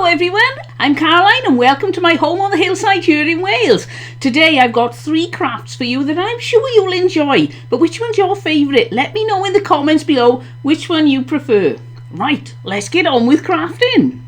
everyone, I'm Caroline and welcome to my home on the hillside here in Wales. Today I've got 3 crafts for you that I'm sure you'll enjoy, but which one's your favourite? Let me know in the comments below which one you prefer. Right, let's get on with crafting.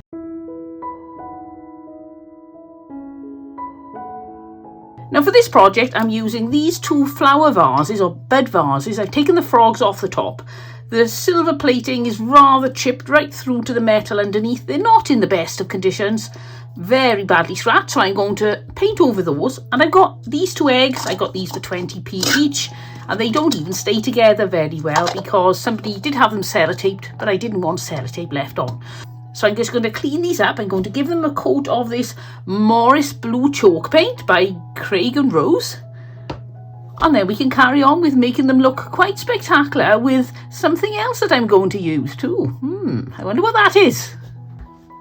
Now for this project I'm using these 2 flower vases or bud vases. I've taken the frogs off the top. The silver plating is rather chipped right through to the metal underneath. They're not in the best of conditions, very badly scratched, so I'm going to paint over those. And I've got these 2 eggs. I got these for 20p each, and they don't even stay together very well because somebody did have them sellotaped, but I didn't want sellotape left on. So I'm just going to clean these up. I'm going to give them a coat of this Morris Blue Chalk Paint by Craig and Rose. And then we can carry on with making them look quite spectacular with something else that I'm going to use too. I wonder what that is.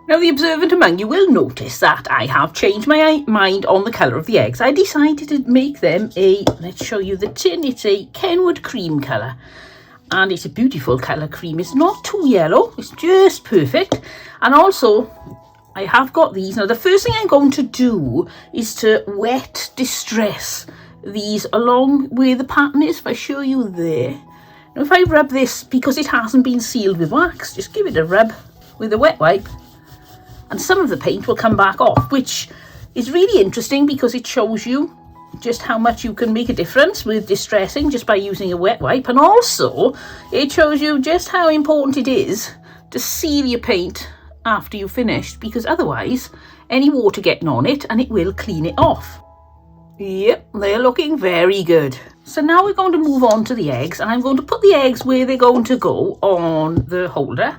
Now the observant among you will notice that I have changed my mind on the colour of the eggs. I decided to make them let's show you the tin, it's a Kenwood cream colour. And it's a beautiful colour cream. It's not too yellow, it's just perfect. And also, I have got these. Now the first thing I'm going to do is to wet distress these along where the pattern is. If I show you there. Now if I rub this, because it hasn't been sealed with wax, just give it a rub with a wet wipe and some of the paint will come back off, which is really interesting because it shows you just how much you can make a difference with distressing just by using a wet wipe, and also it shows you just how important it is to seal your paint after you've finished, because otherwise any water getting on it and it will clean it off. Yep, they're looking very good. So now we're going to move on to the eggs, and I'm going to put the eggs where they're going to go on the holder,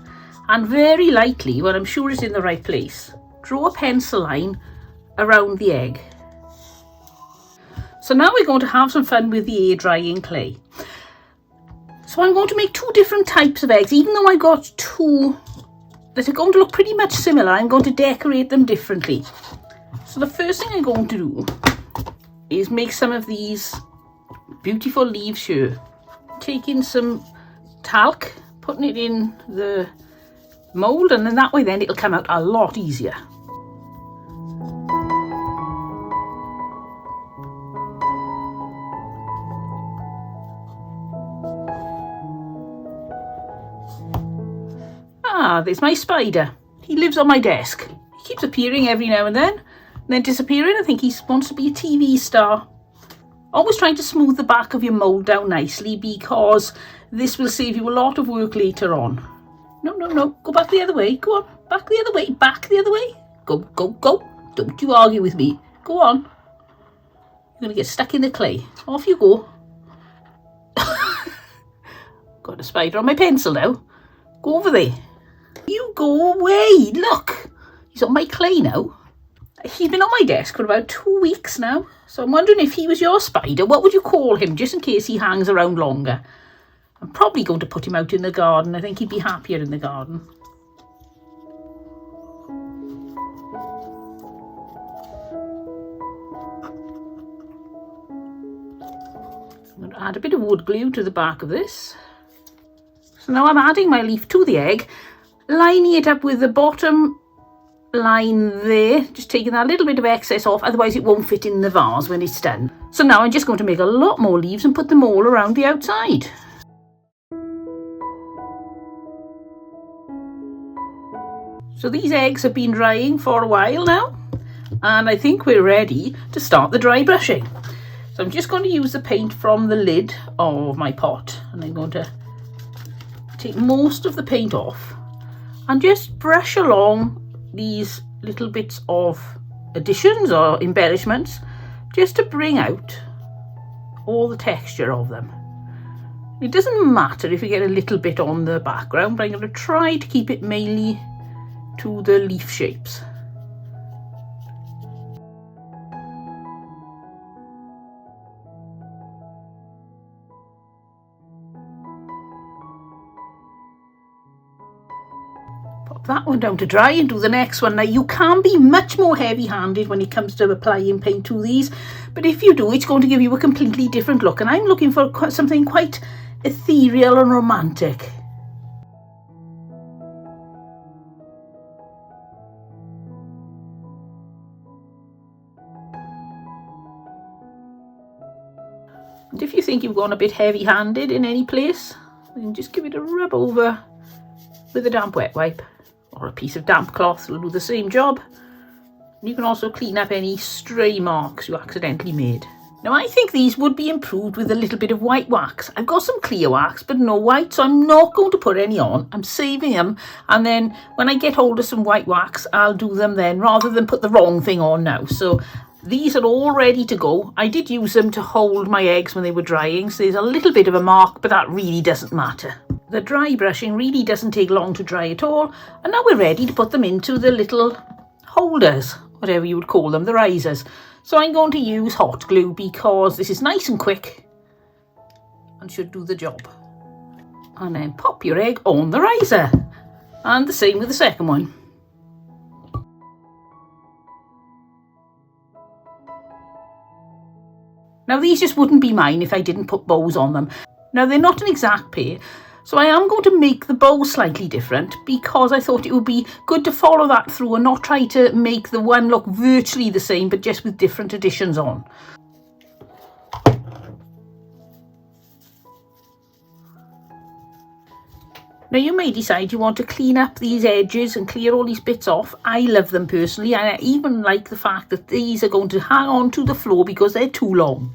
and very lightly, when I'm sure it's in the right place, draw a pencil line around the egg. So now we're going to have some fun with the air drying clay. So I'm going to make 2 different types of eggs, even though I got 2 that are going to look pretty much similar. I'm going to decorate them differently. So the first thing I'm going to do is make some of these beautiful leaves here. Taking some talc, putting it in the mould, and then that way then it'll come out a lot easier. Ah, there's my spider. He lives on my desk. He keeps appearing every now and then disappearing. I think he wants to be a TV star. Always trying to smooth the back of your mould down nicely, because this will save you a lot of work later on. No, go back the other way. Go on, back the other way, back the other way. Go. Don't you argue with me. Go on. You're going to get stuck in the clay. Off you go. Got a spider on my pencil now. Go over there. You go away. Look, he's on my clay now. He's been on my desk for about 2 weeks now. So I'm wondering, if he was your spider, what would you call him, just in case he hangs around longer? I'm probably going to put him out in the garden. I think he'd be happier in the garden. I'm going to add a bit of wood glue to the back of this. So now I'm adding my leaf to the egg, lining it up with the bottom line there, just taking that little bit of excess off, otherwise it won't fit in the vase when it's done. So now I'm just going to make a lot more leaves and put them all around the outside. So these eggs have been drying for a while now, and I think we're ready to start the dry brushing. So I'm just going to use the paint from the lid of my pot, and I'm going to take most of the paint off and just brush along these little bits of additions or embellishments, just to bring out all the texture of them. It doesn't matter if you get a little bit on the background, but I'm going to try to keep it mainly to the leaf shapes. Pop that one down to dry and do the next one. Now you can be much more heavy-handed when it comes to applying paint to these, but if you do, it's going to give you a completely different look, and I'm looking for something quite ethereal and romantic. And if you think you've gone a bit heavy-handed in any place, then just give it a rub over with a damp wet wipe, or a piece of damp cloth will do the same job. And you can also clean up any stray marks you accidentally made. Now I think these would be improved with a little bit of white wax. I've got some clear wax but no white, so I'm not going to put any on. I'm saving them, and then when I get hold of some white wax I'll do them then, rather than put the wrong thing on now. So these are all ready to go. I did use them to hold my eggs when they were drying, so there's a little bit of a mark, but that really doesn't matter. The dry brushing really doesn't take long to dry at all, and now we're ready to put them into the little holders, whatever you would call them, the risers. So I'm going to use hot glue because this is nice and quick and should do the job. And then pop your egg on the riser. And the same with the second one. Now these just wouldn't be mine if I didn't put bows on them. Now they're not an exact pair, so I am going to make the bow slightly different because I thought it would be good to follow that through and not try to make the one look virtually the same but just with different additions on. Now you may decide you want to clean up these edges and clear all these bits off. I love them personally, and I even like the fact that these are going to hang on to the floor because they're too long.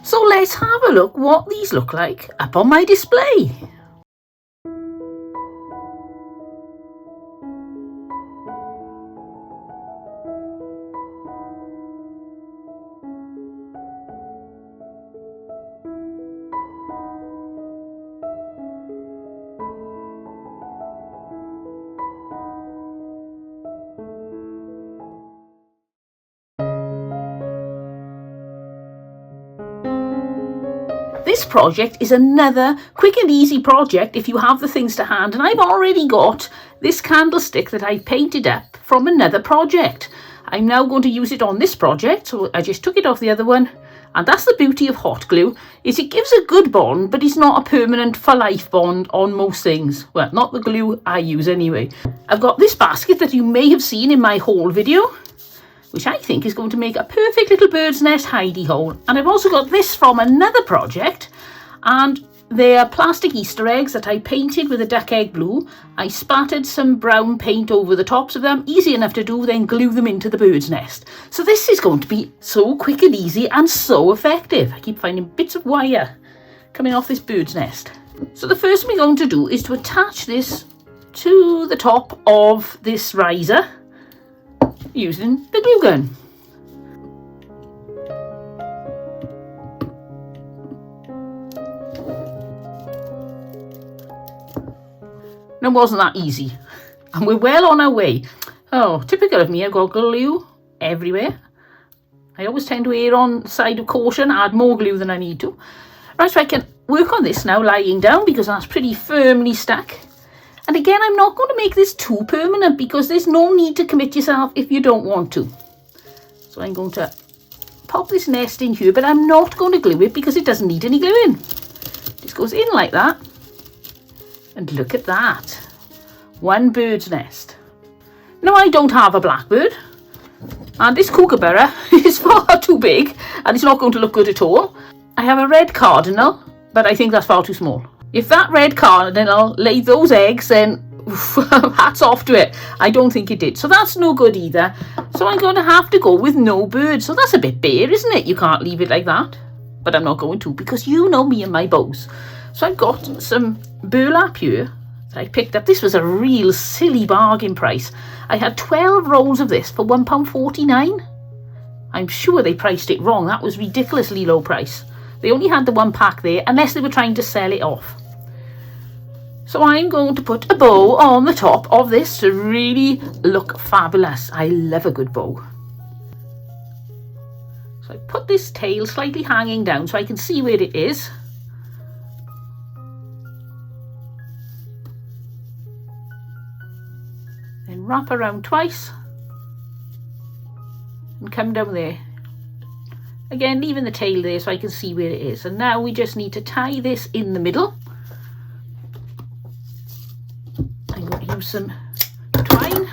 So let's have a look what these look like up on my display. This project is another quick and easy project if you have the things to hand, and I've already got this candlestick that I painted up from another project. I'm now going to use it on this project, so I just took it off the other one, and that's the beauty of hot glue, is it gives a good bond, but it's not a permanent for life bond on most things. Well, not the glue I use anyway. I've got this basket that you may have seen in my haul video, which I think is going to make a perfect little bird's nest hidey hole. And I've also got this from another project, and they're plastic Easter eggs that I painted with a duck egg blue. I spattered some brown paint over the tops of them, easy enough to do, then glue them into the bird's nest. So this is going to be so quick and easy and so effective. I keep finding bits of wire coming off this bird's nest. So the first thing we're going to do is to attach this to the top of this riser using the glue gun. Now, wasn't that easy? And we're well on our way. Oh, typical of me, I've got glue everywhere. I always tend to err on the side of caution, add more glue than I need to. Right, so I can work on this now lying down because that's pretty firmly stuck. And again, I'm not going to make this too permanent because there's no need to commit yourself if you don't want to. So I'm going to pop this nest in here, but I'm not going to glue it because it doesn't need any gluing. Just goes in like that. And look at that. One bird's nest. Now, I don't have a blackbird, and this kookaburra is far too big and it's not going to look good at all. I have a red cardinal, but I think that's far too small. If that red cardinal laid those eggs, then hats off to it. I don't think it did. So that's no good either. So I'm going to have to go with no bird. So that's a bit bare, isn't it? You can't leave it like that. But I'm not going to because you know me and my bows. So I've got some burlap here that I picked up. This was a real silly bargain price. I had 12 rolls of this for £1.49. I'm sure they priced it wrong. That was ridiculously low price. They only had the one pack there, unless they were trying to sell it off. So I'm going to put a bow on the top of this to really look fabulous. I love a good bow. So I put this tail slightly hanging down so I can see where it is. Then wrap around twice and come down there. Again, leaving the tail there so I can see where it is. And now we just need to tie this in the middle. I'm going to use some twine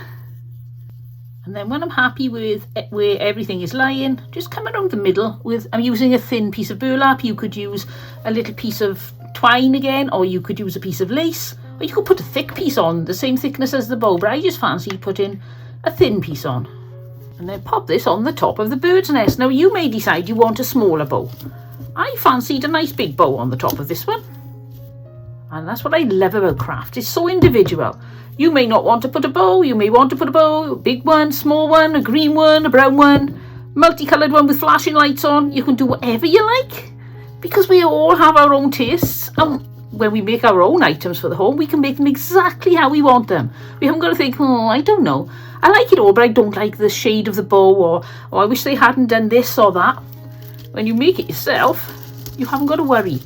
And then when I'm happy with where everything is lying, just come around the middle with, I'm using a thin piece of burlap. You could use a little piece of twine again, or you could use a piece of lace, or you could put a thick piece on, the same thickness as the bow, but I just fancy putting a thin piece on. And then pop this on the top of the bird's nest. Now you may decide you want a smaller bow. I fancied a nice big bow on the top of this one. And that's what I love about craft. It's so individual. You may not want to put a bow. You may want to put a bow, a big one, small one, a green one, a brown one, multicoloured one with flashing lights on. You can do whatever you like, because we all have our own tastes. And when we make our own items for the home, we can make them exactly how we want them. We haven't got to think, oh, I don't know. I like it all, but I don't like the shade of the bow, or I wish they hadn't done this or that. When you make it yourself, you haven't got to worry.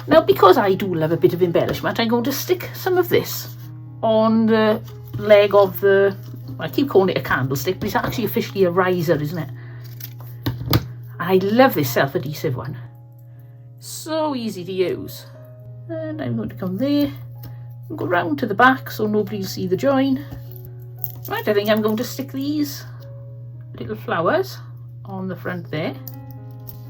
Now, because I do love a bit of embellishment, I'm going to stick some of this on the leg of the, I keep calling it a candlestick, but it's actually officially a riser, isn't it? I love this self-adhesive one. So easy to use. And I'm going to come there and go round to the back so nobody will see the join. Right, I think I'm going to stick these little flowers on the front there.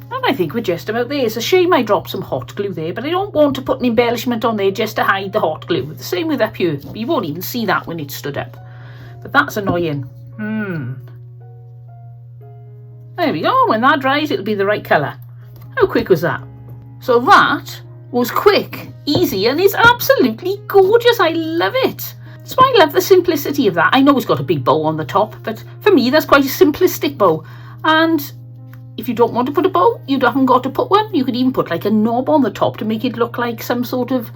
And I think we're just about there. It's a shame I dropped some hot glue there, but I don't want to put an embellishment on there just to hide the hot glue. The same with up here. You won't even see that when it's stood up. But that's annoying. There we go. When that dries, it'll be the right colour. How quick was that? So that was quick, easy, and it's absolutely gorgeous. I love it. That's why I love the simplicity of that. I know it's got a big bow on the top, but for me, that's quite a simplistic bow. And if you don't want to put a bow, you haven't got to put one. You could even put like a knob on the top to make it look like some sort of,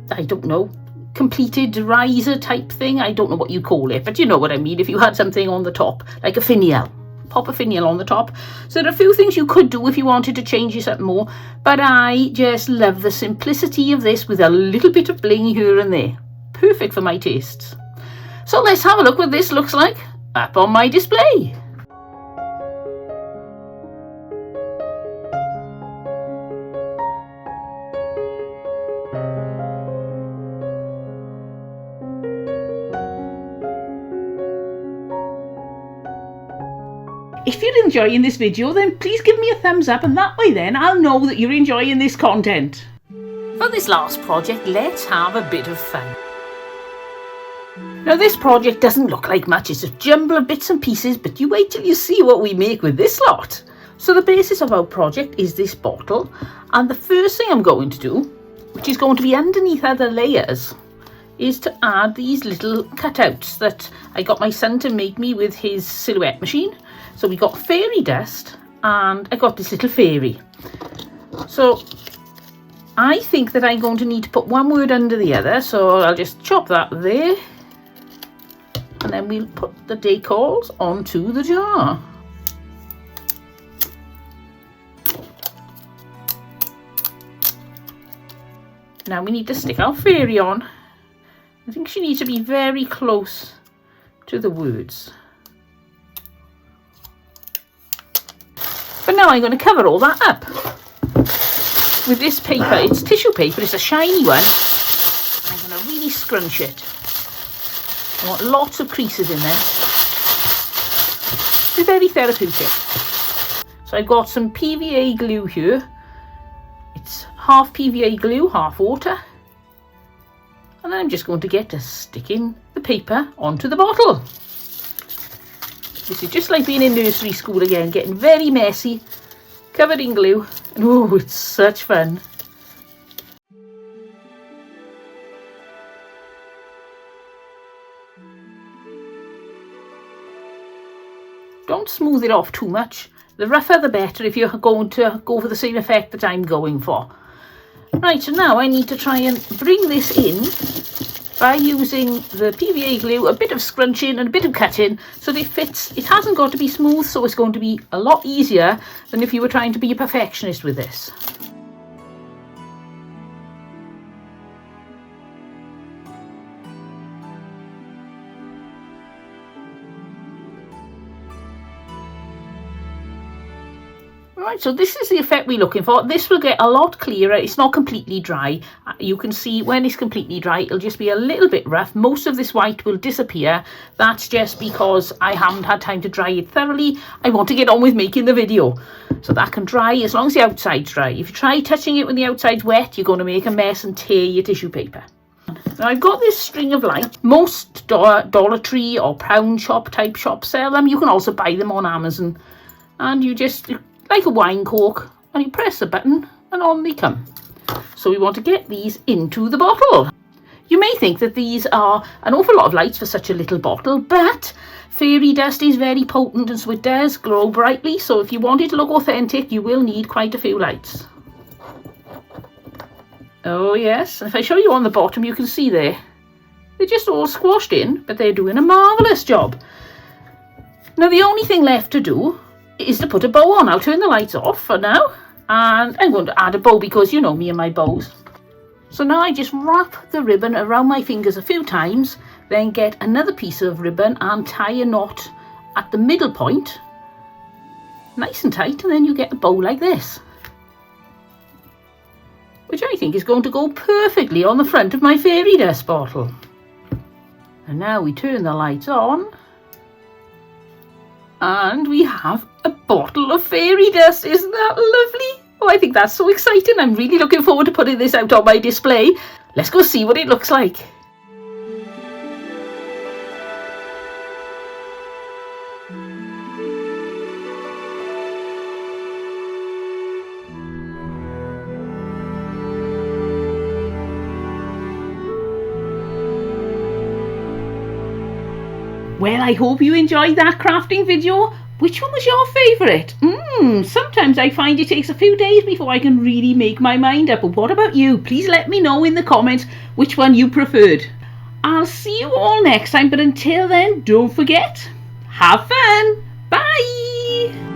I don't know, completed riser type thing. I don't know what you call it, but you know what I mean. If you had something on the top, like a finial, pop a finial on the top. So there are a few things you could do if you wanted to change it up more, but I just love the simplicity of this with a little bit of bling here and there. Perfect for my tastes. So let's have a look what this looks like up on my display. If you're enjoying this video, then please give me a thumbs up, and that way then I'll know that you're enjoying this content. For this last project, let's have a bit of fun. Now this project doesn't look like much, it's a jumble of bits and pieces, but you wait till you see what we make with this lot. So the basis of our project is this bottle, and the first thing I'm going to do, which is going to be underneath other layers, is to add these little cutouts that I got my son to make me with his silhouette machine. So we got fairy dust, and I got this little fairy. So I think that I'm going to need to put one word under the other, so I'll just chop that there, and then we'll put the decors onto the jar. Now we need to stick our fairy on. I think she needs to be very close to the words. But now I'm going to cover all that up with this paper. It's tissue paper, it's a shiny one. I'm going to really scrunch it. I want lots of creases in there. It's very therapeutic. So I've got some PVA glue here. It's half PVA glue, half water. And then I'm just going to get to sticking the paper onto the bottle. This is just like being in nursery school again, getting very messy, covered in glue, and oh, it's such fun. Don't smooth it off too much. The rougher the better if you're going to go for the same effect that I'm going for. Right, so now I need to try and bring this in by using the PVA glue, a bit of scrunching and a bit of cutting so that it fits. It hasn't got to be smooth, so it's going to be a lot easier than if you were trying to be a perfectionist with this. Right, so this is the effect we're looking for. This will get a lot clearer. It's not completely dry. You can see when it's completely dry, it'll just be a little bit rough. Most of this white will disappear. That's just because I haven't had time to dry it thoroughly. I want to get on with making the video. So that can dry as long as the outside's dry. If you try touching it when the outside's wet, you're going to make a mess and tear your tissue paper. Now I've got this string of lights. Most Dollar Tree or pound shop type shops sell them. You can also buy them on Amazon. And you just, like a wine cork, and you press the button and on they come. So we want to get these into the bottle. You may think that these are an awful lot of lights for such a little bottle, but fairy dust is very potent and so it does glow brightly. So if you want it to look authentic, you will need quite a few lights. Oh yes, and if I show you on the bottom, you can see there. They're just all squashed in, but they're doing a marvellous job. Now the only thing left to do is to put a bow on. I'll turn the lights off for now, and I'm going to add a bow because you know me and my bows. So now I just wrap the ribbon around my fingers a few times, then get another piece of ribbon and tie a knot at the middle point, nice and tight, and then you get a bow like this, which I think is going to go perfectly on the front of my fairy dust bottle. And now we turn the lights on, and we have a bottle of fairy dust. Isn't that lovely? Oh, I think that's so exciting. I'm really looking forward to putting this out on my display. Let's go see what it looks like. Well, I hope you enjoyed that crafting video. Which one was your favourite? Sometimes I find it takes a few days before I can really make my mind up. But what about you? Please let me know in the comments which one you preferred. I'll see you all next time, but until then, don't forget, have fun. Bye!